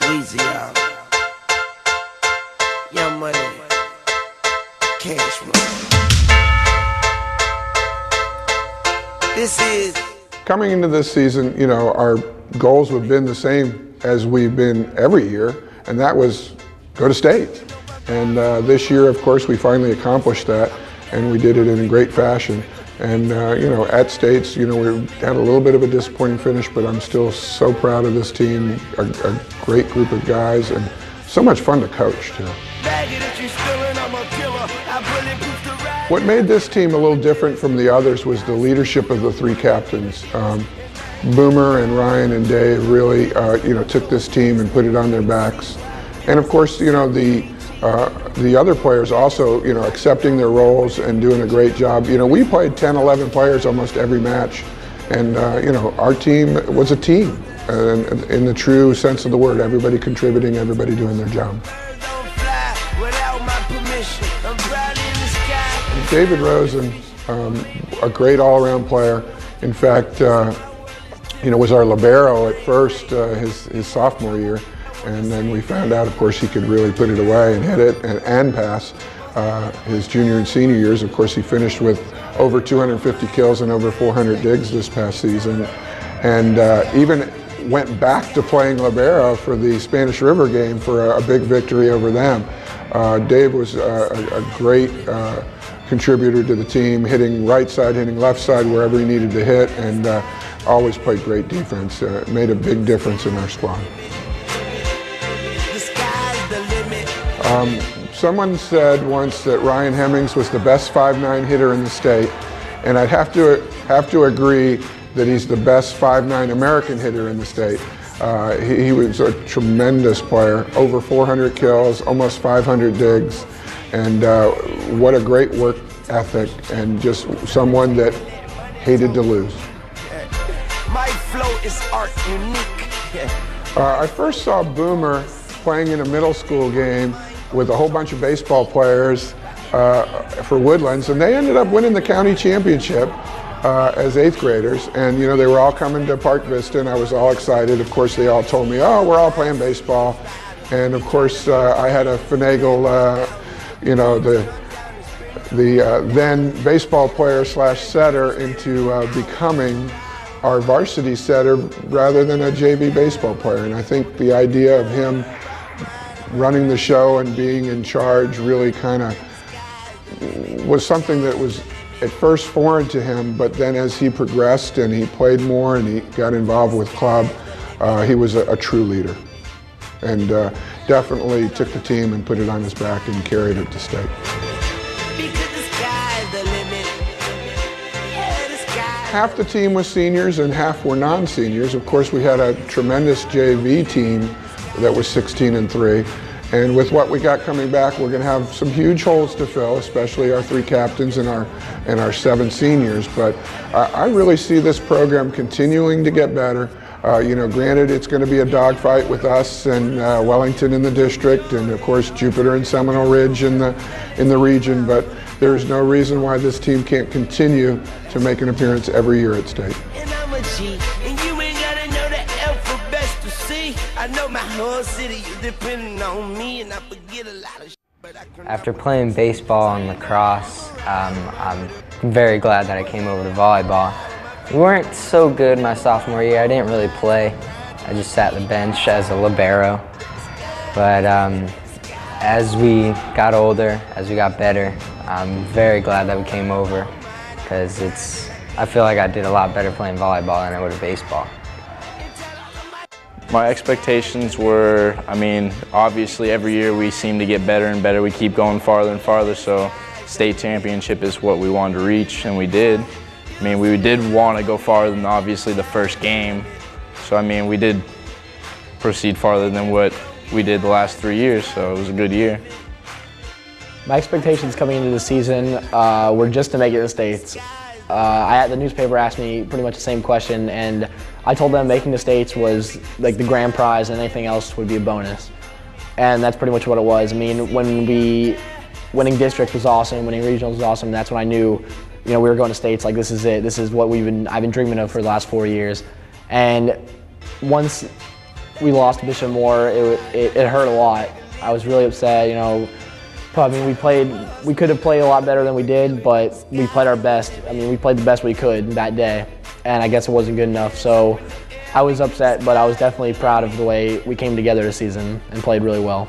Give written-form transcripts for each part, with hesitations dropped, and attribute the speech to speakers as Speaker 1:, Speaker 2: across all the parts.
Speaker 1: Easy out. Young money. Cash money. This is.
Speaker 2: Coming into this season, you know, our goals have been the same as we've been every year, and that was go to state. And this year, of course, we finally accomplished that, and we did it in a great fashion. And you know, at states, you know, we had a little bit of a disappointing finish, but I'm still so proud of this team, a great group of guys, and so much fun to coach, too. What made this team a little different from the others was the leadership of the three captains. Boomer and Ryan and Dave really, you know, took this team and put it on their backs. And of course, you know, the other players also, you know, accepting their roles and doing a great job. You know, we played 10, 11 players almost every match. And, you know, our team was a team in the true sense of the word. Everybody contributing, everybody doing their job. David Rosen, a great all-around player. In fact, you know, was our libero at first, his sophomore year. And then we found out, of course, he could really put it away and hit it and pass. His junior and senior years, of course, he finished with over 250 kills and over 400 digs this past season. And even went back to playing libero for the Spanish River game for a big victory over them. Dave was a great contributor to the team, hitting right side, hitting left side, wherever he needed to hit, and always played great defense. Made a big difference in our squad. Someone said once that Ryan Hemings was the best 5'9" hitter in the state, and I'd have to agree that he's the best 5'9" American hitter in the state. He was a tremendous player, over 400 kills, almost 500 digs, and what a great work ethic, and just someone that hated to lose.
Speaker 1: My flow is art unique.
Speaker 2: I first saw Boomer playing in a middle school game with a whole bunch of baseball players for Woodlands, and they ended up winning the county championship as 8th graders. And you know, they were all coming to Park Vista, and I was all excited. Of course, they all told me, "Oh, we're all playing baseball," and of course, I had to finagle, you know, the then baseball player slash setter into becoming our varsity setter rather than a JV baseball player. And I think the idea of him running the show and being in charge really kind of was something that was at first foreign to him, but then as he progressed and he played more and he got involved with club, he was a true leader, and definitely took the team and put it on his back and carried it to state. Half the team was seniors and half were non-seniors. Of course, we had a tremendous JV team that was 16-3. And with what we got coming back, we're going to have some huge holes to fill, especially our three captains and our 7 seniors. But I really see this program continuing to get better. You know, granted, it's going to be a dogfight with us and Wellington in the district, and of course Jupiter and Seminole Ridge in the region. But there's no reason why this team can't continue to make an appearance every year at state.
Speaker 1: And I'm a G, and you ain't gotta know the alphabet to see. I know my whole city, you depending on me, and I forget a lot of shit.
Speaker 3: After playing baseball and lacrosse, I'm very glad that I came over to volleyball. We weren't so good my sophomore year. I didn't really play. I just sat the bench as a libero. But as we got older, as we got better, I'm very glad that we came over, because I feel like I did a lot better playing volleyball than I would have baseball.
Speaker 4: My expectations were, I mean, obviously every year we seem to get better and better. We keep going farther and farther, so state championship is what we wanted to reach, and we did. I mean, we did want to go farther than obviously the first game. So, I mean, we did proceed farther than what we did the last 3 years, so it was a good year.
Speaker 5: My expectations coming into the season were just to make it to the States. The newspaper asked me pretty much the same question, and I told them making the States was like the grand prize, and anything else would be a bonus. And that's pretty much what it was. I mean, winning district was awesome, winning regionals was awesome. That's when I knew, you know, we were going to states. Like, this is it. This is what I've been dreaming of for the last 4 years. And once we lost to Bishop Moore, it hurt a lot. I was really upset, you know. I mean, we could have played a lot better than we did, but we played our best. I mean, we played the best we could that day, and I guess it wasn't good enough. So I was upset, but I was definitely proud of the way we came together this season and played really well.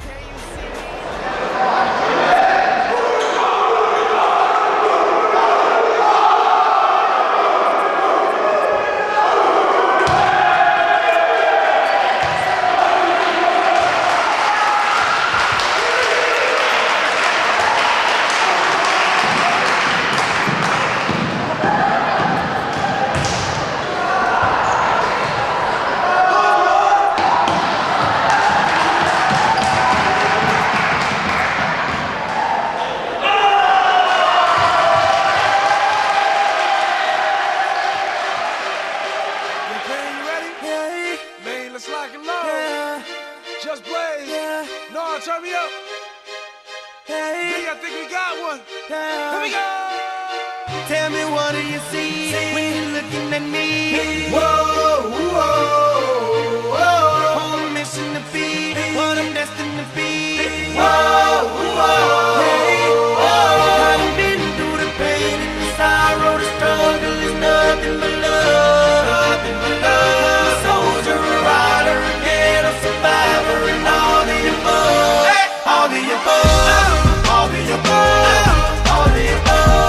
Speaker 1: Tell me, what do you see when you're looking at me? Whoa, whoa, whoa. On a mission to be what I'm destined to be. Whoa, whoa, hey, whoa. I done been through the pain and the sorrow, the struggle is nothing but love. Nothing but love. A soldier, a rider, again, a survivor, and all the above. Hey. All the above. All the above. All the above.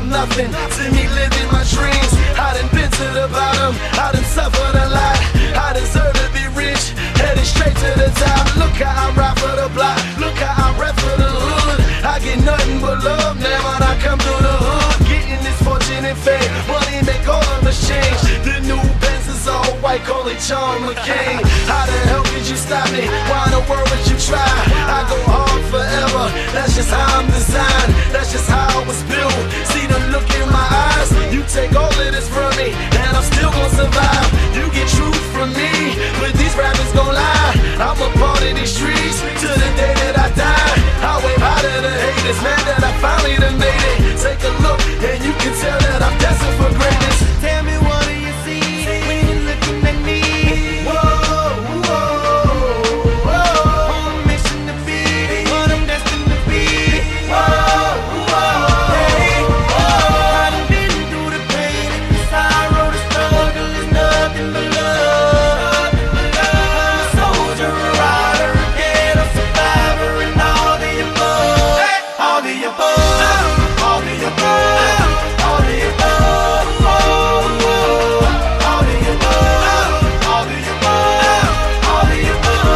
Speaker 1: Nothing, see me living my dreams. I done been to the bottom, I done suffered a lot. I deserve to be rich, headed straight to the top. Look how I ride for the block, look how I rap for the hood. I get nothing but love now when I come through the hood. Getting this fortune and fame, money make all of us change. The new Benz is all white, call it John McCain. How the hell could you stop me? Why in the world would you try? I go hard forever, that's just how I'm designed. That's just how I was built. See the look in my eyes, you take all of this from me, and I'm still gonna survive. You get truth from me, but these rappers gon' lie. I'm a part of these streets to the day that I die. I wave out of the haters, man, that I finally done made it. Take a look, and you can tell that I'm destined for greatness. Tell me, what do you see when you're looking at me? Whoa, whoa, whoa. On a mission to be what I'm destined to be. Whoa, whoa, hey, whoa. I done been through the pain and the sorrow, the struggle is nothing but love. I'm a soldier, a rider, again, a survivor, and all the above. All the above. All the above. All the above. All the above. All the above. All the above.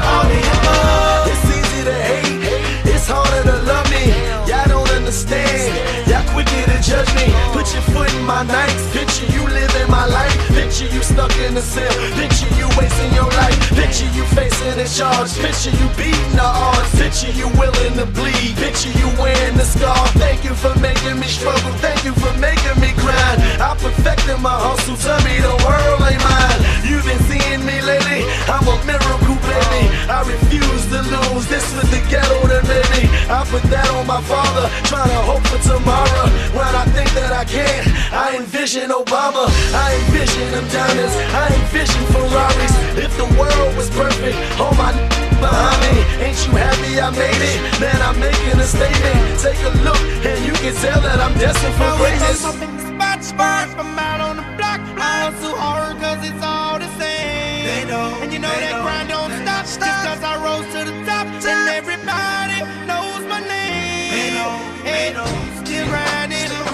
Speaker 1: All the above. It's easy to hate, it's harder to love me. Y'all don't understand, y'all quicker to judge me. Put your foot in my nights, picture you living my life. Picture you stuck in the cell, picture you wasting your life. Picture you facing a charge, picture you beating the odds. Picture you willing to bleed, picture you wearing the scar. Thank you for making me struggle, thank you for making me grind. I perfected my hustle, tell me the world ain't mine. You've been seeing me lately, I'm a miracle baby. I refuse to lose, this was the ghetto that made me. I put that on my father, trying to hope for tomorrow. When I think that I can't, I envision Obama, I envision them diamonds, I envision Ferraris. If the world was perfect, all my behind me, ain't you happy I made it? Man, I'm making a statement. Take a look, and you can tell that I'm destined for greatness. Spots, I'm out on the block. I hustle hard cause it's all the same. They know, and you know that grind don't stop. Just cause I rose to the top, and everybody knows my name. They know, still grinding, still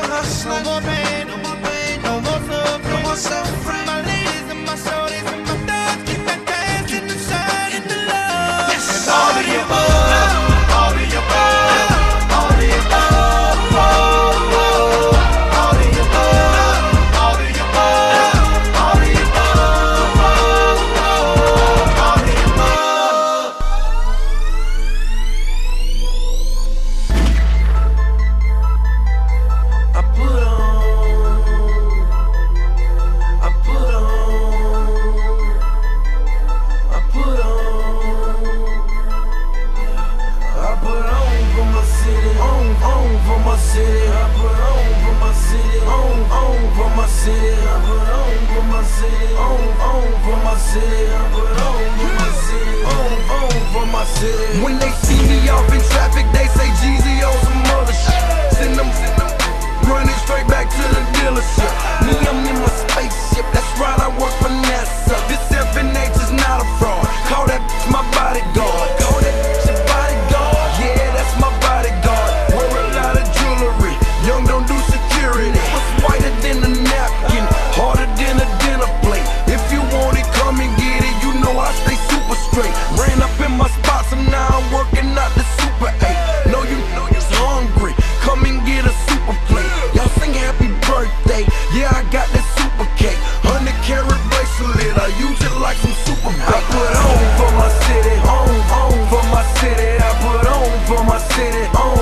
Speaker 1: hustling. No more pain, no more suffering. My ladies and my shorties and my thugs keep that dance in the sun, in the love. Yes, all the above, all the above, all the above, all the above, all the above, all the above, all the above. I city, I put on for my city, on for my city. When they see me off in traffic, they say Jeezy on some other shit. Send them, running straight back to the dealership. Me, I'm in my spaceship, that's right, I work for NASA. This FNH is not a fraud. Call that bitch my bodyguard. Call that bitch your bodyguard. Yeah, that's my bodyguard. Wear a lot of jewelry. Young don't do security. What's whiter than a napkin? Harder than a dinner plate. If you want it, come and get it. You know I stay super straight. Ran up in my spots and now I'm working out the Super 8. Know you're hungry. Come and get a super plate. Y'all sing happy birthday. Yeah, I got that super cake. 100-carat bracelet. I use it like some super bait. I put on for my city. On for my city. I put on for my city. On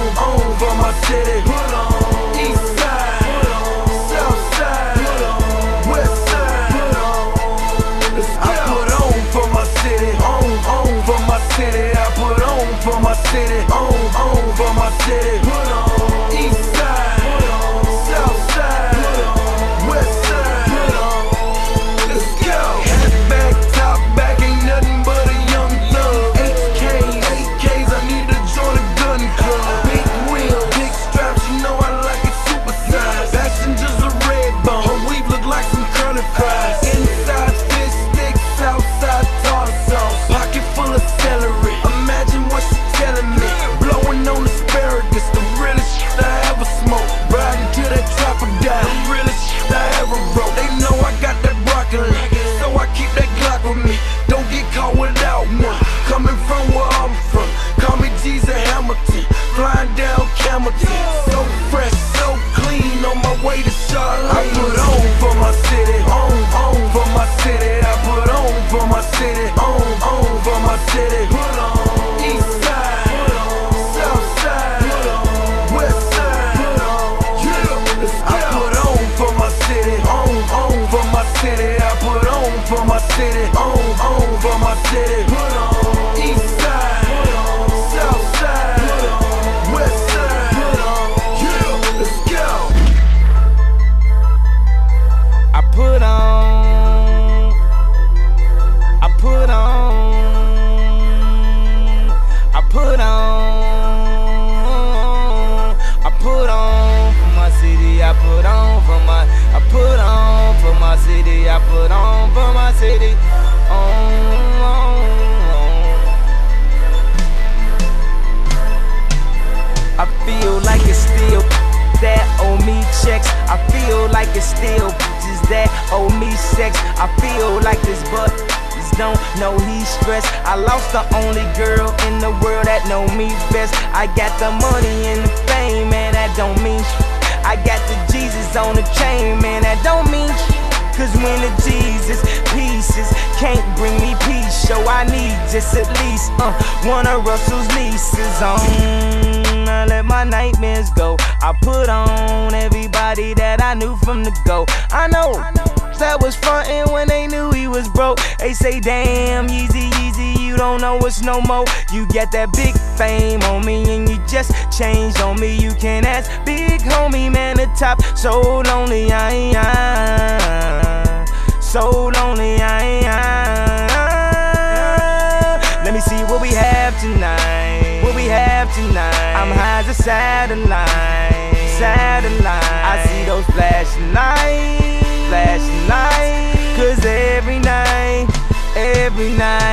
Speaker 1: for my city. Put on. East side. Put on. South side. Put on. West side. Put on. Let's go. I put on for my city. On for my city. I put on for my city. On for my city. Put on. East side. Put on. South side. Put on. West side. Put on. Let's go. Hat back, top back, ain't nothing but a young thug. HKs, I need to join a gun club. Big wheel, big straps, you know I like it super size. Passengers a red bone, her weave look like some curly fries. Inside fish sticks, outside tartar sauce. Pocket full of celery, imagine what she's telling me. Blowing on asparagus, the realest shit I ever smoked. Riding to that trapper guy, the realest shit I ever wrote. They know I got that broccoli, so I keep that Glock with me. Don't get caught without one. Coming from where I'm from, call me Jesus Hamilton. Flying down Camelton, so fresh, so clean, on my way to Charlotte. I put on for my city, on for my city. I put on for my city, on for my city. Put on. East side, put on. South side, put on. West side, put on. Yeah, let's go. I put on for my city, on for my city. I put on for my city, on for my city. Put on. East side, put on. South side, put on. West side, put on. Yeah, let's go.
Speaker 6: I put on, I put on, I put on, I put on for my city, I put on for my, I put on for my city, I put on for my city, I feel like it's still that owe me checks. I feel like it's still bitches that owe me sex. I feel like this but don't know he's stressed. I lost the only girl in the world that know me best. I got the money and the fame, man, that don't mean shit. I got the Jesus on the chain, man, that don't mean shit. Cause when the Jesus pieces can't bring me peace, so I need just at least one of Russell's leases on. I let my nightmares go. I put on everybody that I knew from the go. I know that was frontin' when they knew he was broke. They say, damn, Yeezy, you don't know it's no more. You get that big fame on me and you just changed on me. You can ask big homie, man, the top. So lonely I am, so lonely I am. Let me see what we have tonight, what we have tonight. I'm high as a satellite. I see those flashing lights. Cause every night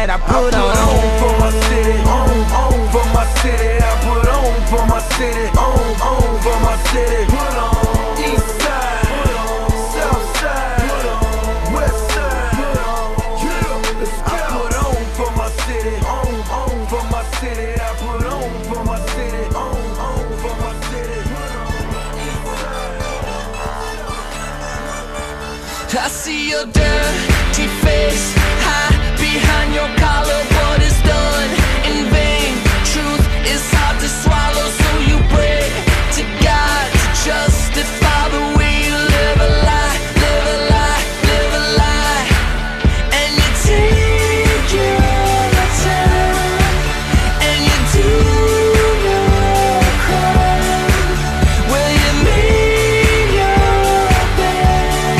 Speaker 6: I put on
Speaker 1: for my city, on for my city. I put on for my city, on for my city. Put on. East side, put on. South side, put on. West side, put on. Yeah, let's go. I put on for my city, on for my city. I put on for my city, on for my city. Put on. East side.
Speaker 7: I see your dirty face, hide behind your collar. What is done in vain? Truth is hard to swallow, so you pray to God to justify the way you live a lie, live a lie, live a lie. And you take your time, and you do your crime. Well, you made your bed,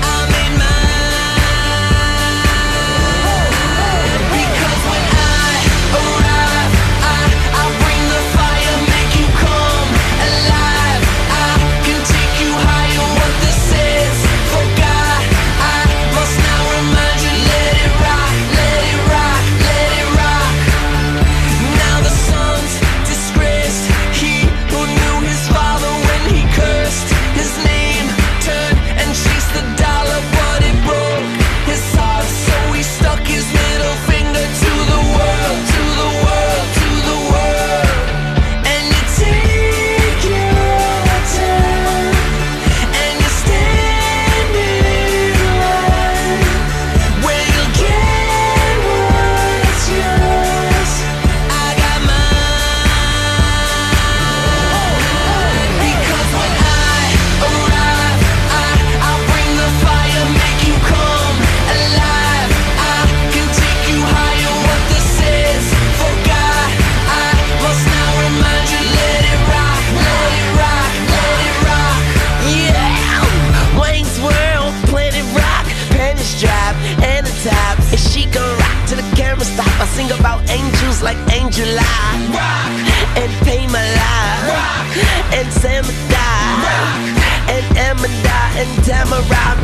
Speaker 7: I made mine. and Samadai, and Amanda, and Tamara.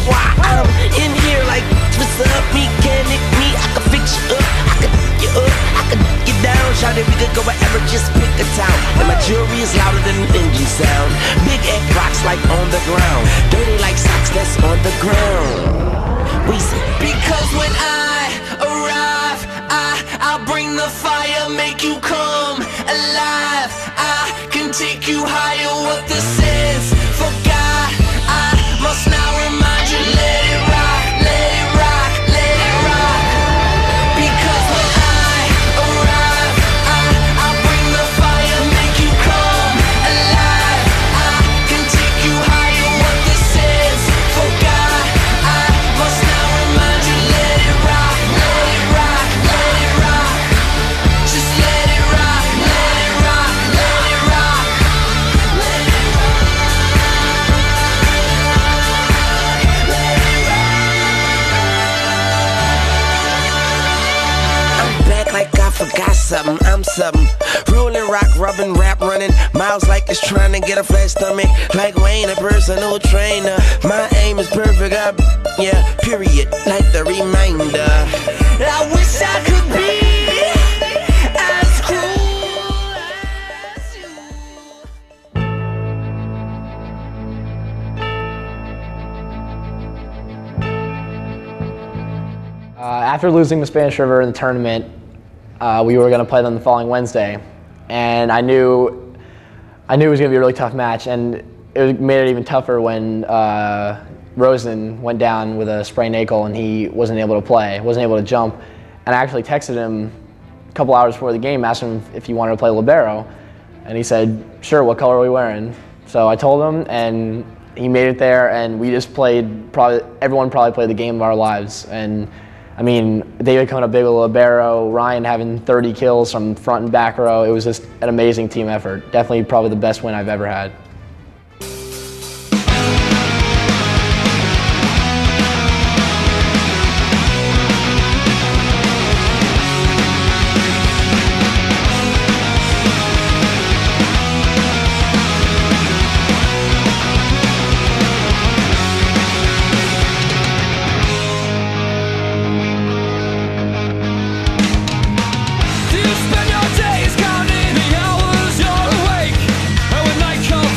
Speaker 7: Why I'm in here like, what's up, mechanic, me? I can fix you up, I can you up, I can get down. Shout it, we could go wherever, just pick a town. And my jewelry is louder than an engine sound. Big egg rocks like on the ground, dirty like socks that's on the ground. We say, because when I arrive, I'll bring the fire, make you come alive. I can take you higher, what this is. Forgot, I must now remind you, let it rock, let it rock, let it rock. Because when I arrive, I'll bring the fire, make you come alive. I can take you higher, what this is. Forgot, I must now remind you, let it rock, let it rock, let it rock. Just let it rock, let it rock, let it rock. Let it rock, let it rock. I'm back like I forgot something, I'm something. Rolling, rock, rubbing, rap, running. Miles like it's trying to get a flat stomach. Like Wayne, a personal trainer. My aim is perfect, yeah, period. Like the reminder. I wish I could be as cruel as you.
Speaker 5: After losing the Spanish River in the tournament, we were going to play them the following Wednesday, and I knew it was going to be a really tough match, and it made it even tougher when Rosen went down with a sprained ankle and he wasn't able to play, wasn't able to jump. And I actually texted him a couple hours before the game, asked him if he wanted to play libero, and he said, sure, what color are we wearing? So I told him, and he made it there, and we just played, everyone probably played the game of our lives. And I mean, David coming up big with libero, Ryan having 30 kills from front and back row. It was just an amazing team effort. Definitely probably the best win I've ever had.
Speaker 8: Do you spend your days counting the hours you're awake? And when night comes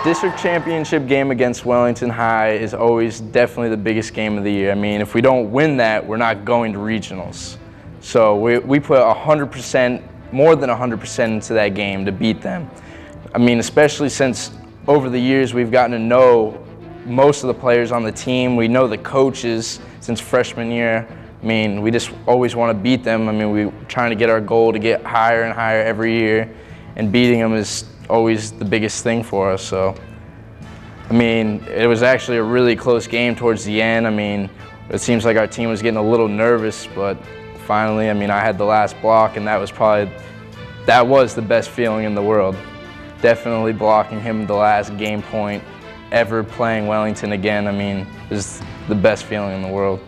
Speaker 4: District championship game against Wellington High is always definitely the biggest game of the year. I mean, if we don't win that, we're not going to regionals. So we put 100%, more than 100% into that game to beat them. I mean, especially since over the years we've gotten to know most of the players on the team. We know the coaches since freshman year. I mean, we just always want to beat them. I mean, we're trying to get our goal to get higher and higher every year, and beating them is always the biggest thing for us. So, I mean, it was actually a really close game towards the end. I mean, it seems like our team was getting a little nervous, but finally, I mean, I had the last block, and that was the best feeling in the world. Definitely blocking him the last game point ever playing Wellington again, I mean, is the best feeling in the world.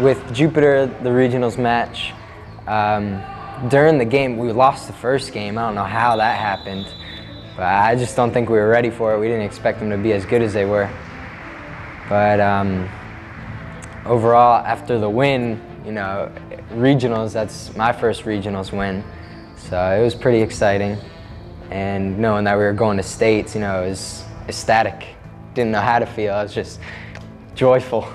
Speaker 3: With Jupiter, the regionals match, during the game, we lost the first game. I don't know how that happened, but I just don't think we were ready for it. We didn't expect them to be as good as they were. But overall, after the win, you know, regionals, that's my first regionals win. So it was pretty exciting. And knowing that we were going to states, you know, it was ecstatic. Didn't know how to feel, I was just joyful.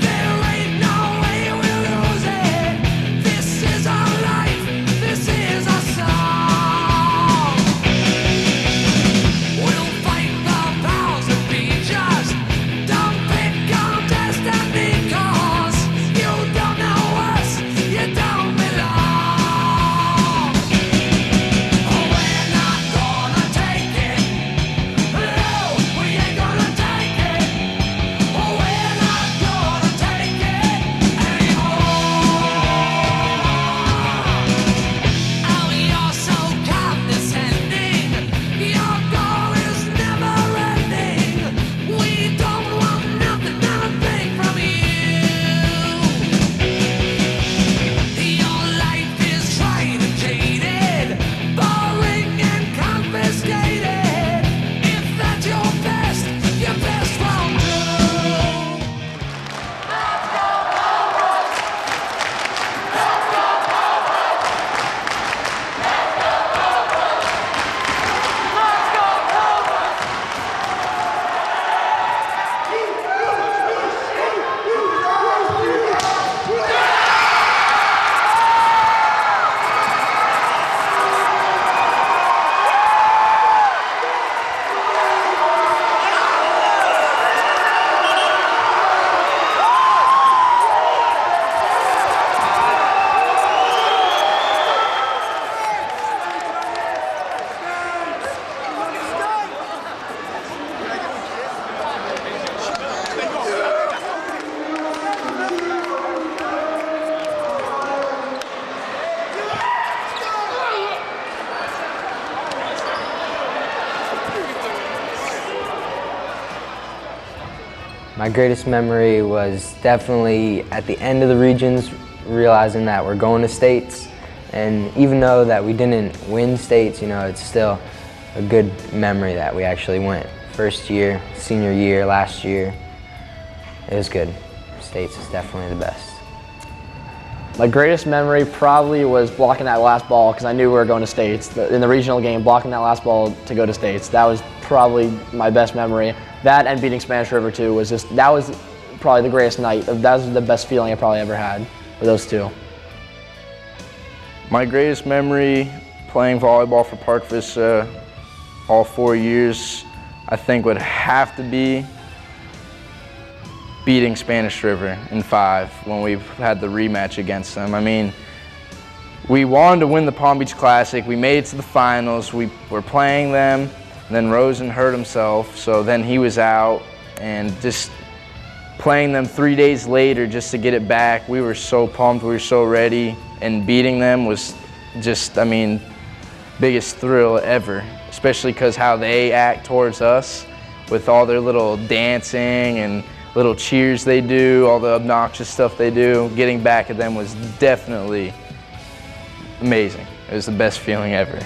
Speaker 7: There ain't no way we'll lose it.
Speaker 3: My greatest memory was definitely at the end of the regions, realizing that we're going to states. And even though that we didn't win states, you know, it's still a good memory that we actually went. First year, senior year, last year, it was good. States is definitely the best.
Speaker 5: My greatest memory probably was blocking that last ball because I knew we were going to states. In the regional game, blocking that last ball to go to states. That was probably my best memory. That and beating Spanish River too was that was probably the greatest night. That was the best feeling I probably ever had with those two.
Speaker 4: My greatest memory playing volleyball for Park Vista all 4 years, I think would have to be beating Spanish River in 5 when we had the rematch against them. I mean, we wanted to win the Palm Beach Classic. We made it to the finals. We were playing them, and then Rosen hurt himself, so then he was out, and just playing them 3 days later just to get it back, we were so pumped, we were so ready, and beating them was just, I mean, biggest thrill ever, especially because how they act towards us with all their little dancing and little cheers they do, all the obnoxious stuff they do. Getting back at them was definitely amazing. It was the best feeling ever.